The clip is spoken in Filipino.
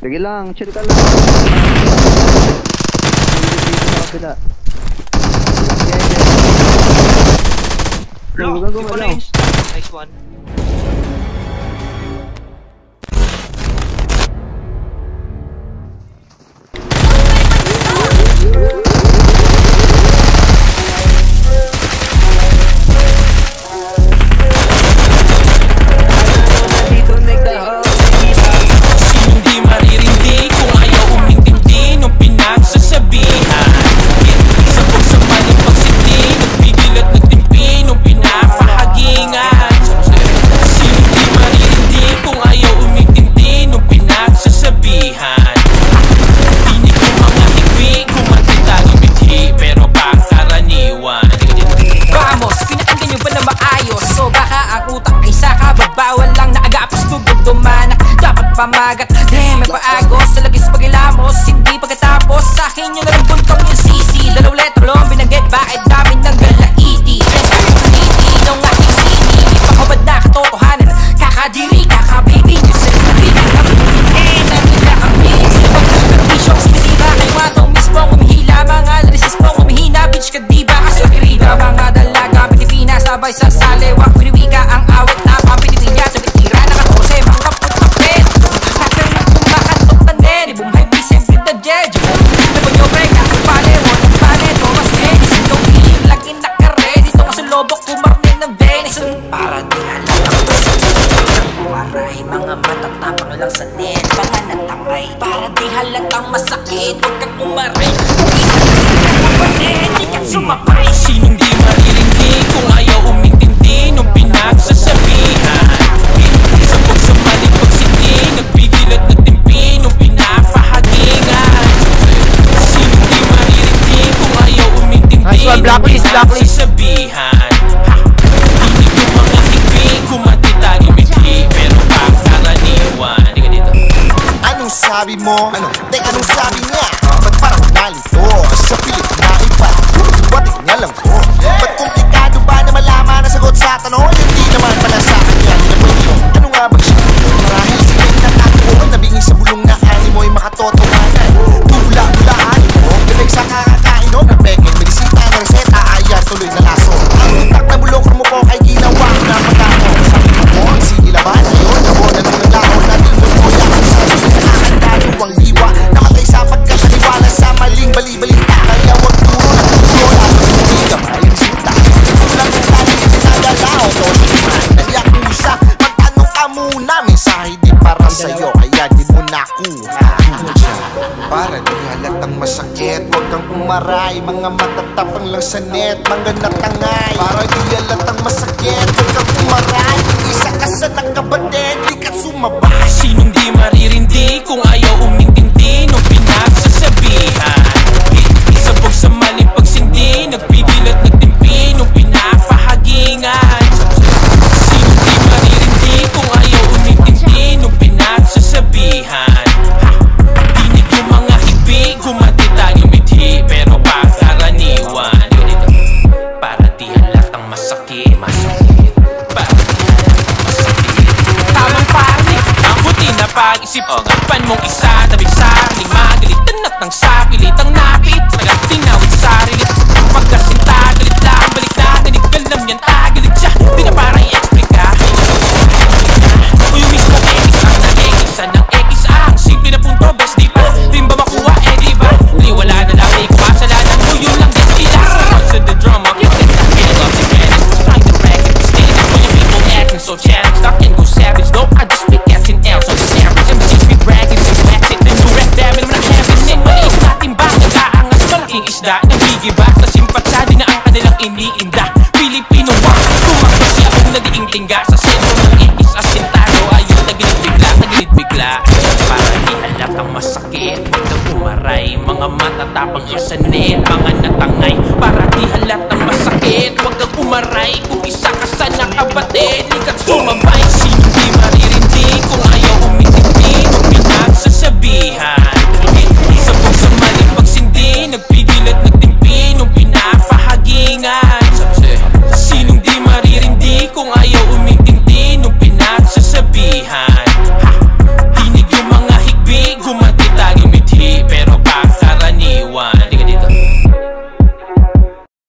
Sige lang, chill ka lang. Dito sa kapila. Bro, nice one. Pamagat, may paagos sa lagis pagilamos. Hindi pagkatapos sa akin yung nalang buntong yung sisi. Dalawang letra long binanggit, bakit dami ng galaiti. Transpirity ng aking sini. Di pa ko ba't nakatotohanan? Kakadiri, kakababy nyo sa sarili. Nanila kami sila pagkakapisyong sinisira. Kay matong mismong umihila. Mga larisis mong umihina. Bitch ka diba kasi kirida. Mga dalaga Pilipinas sabay sa salewak. Piniwika ang awit na pampilipinya. Sa bitira na 14 mga putapit. Bumhay bisip with the judge. May punyo break na pale mo ng pale. Thomas Edison, don't believe lagi naka-ready. Dito nga sa lobok kumarnin ng venison. Para di alam ang masakit. Waray mga matatapang lang sa net. Mga natangay para di halatang masakit. Huwag kang umaray. Kung isa na sila kumanin, di kang sumapay. Sinong di maririndi kung ayaw umintindi nung pinagsasabihan. Sabog sa maling pagsindi, nagpigil at nagtimpi nung pinapahagingan. Sinong di maririndi kung ayaw umintindi nung pinagsasabihan. Hindi ko mga higping kumatitang imiti, pero pangkaraniwan. Di ka dito. Anong sabi mo? Teka, anong sabi niya? Ba't parang nalito sa pilit na iba? Batik nga lang po. Ba't komplikado ba na malaman ang sagot sa tanong? Hindi naman pala sa kanya nilapagyo. Ano nga bang siya? Marahil sila yung natatuon. Nabingin sa bulong na animo ay makatotohanan. Bula-bulaan mo, galing sa kakakainom. Napengin, medisita, na reseta, ayan, tuloy na laso. Ang utak na bulok mo ko kay ginawa ko na magano. Sabi mo, ang sinilaban ngayon, nabonan mo ng laon. Natin mo ko yan, sabi na nakakandalo ang diwa. Namatay sa pagkakaniwala sa maling bali-balita. Kaya wag duro na tulo, lahat hindi ka malinisita. Kulang yung tali, pinagalaw, to naman. Naiyak mo sa magtanong ka muna. Mensahe di para sa'yo, kaya di mo nakuha. Para di halatang masakit, huwag kang umaray. Mga matatapang lang sa net, mga natangay. Para di halatang masakit, huwag kang umaray. Isa ka sa nakabatid, di ka sumabay. Sinong di maririndi kung ayaw umintindi nung pinagsasabihan. Sabog sa maling pagsindi, nagpigil at nagtimpi nung pinapahagingan. Sinong di maririndi kung ayaw umintindi nung pinagsasabihan. Dinig yung mga hibig, kumatitang umiti, pero pangkaraniwan. Para di halatang masakit. Para di halatang masakit. Tamang pari, ang buti na pag-isip. Pan mong isa, tabig sa aking magalit. Tanak ng sapilitang napit. Sagat tinawid sa rilit. Pagkasinta, galit lang, balik na. Nanigkalam yan, tagalit siya. Di na para i-explica. O yung mismo X ang nag-X ng X ang simple na punto, best di pa. Rin ba makuha, eh di ba? Liwala na lang, may kumasalanan mo. Yun lang din sila. So the drama, kick it, get up again. Trying to break it, stay up for your people acting so challenged. I can go savage, though I just speak S and L. So the average MCs be bragging, so wax it. Then do rap damn it, naman ang happening. Maliit natin ba, nag-aangas malaking isda. Nagigibak sa simpatsa, di na ang kanilang iniinda. Pilipino wak, tumakbo siya kung nadiing tingga. Sa sentro ng iis asintado, ayun naginit bigla. Para di halatang masakit, huwag kang umaray. Mga matatapang isanin, mga natangay. Para di halatang masakit, huwag kang umaray. Kung isa ka sa nakabatid, di ka sumabay.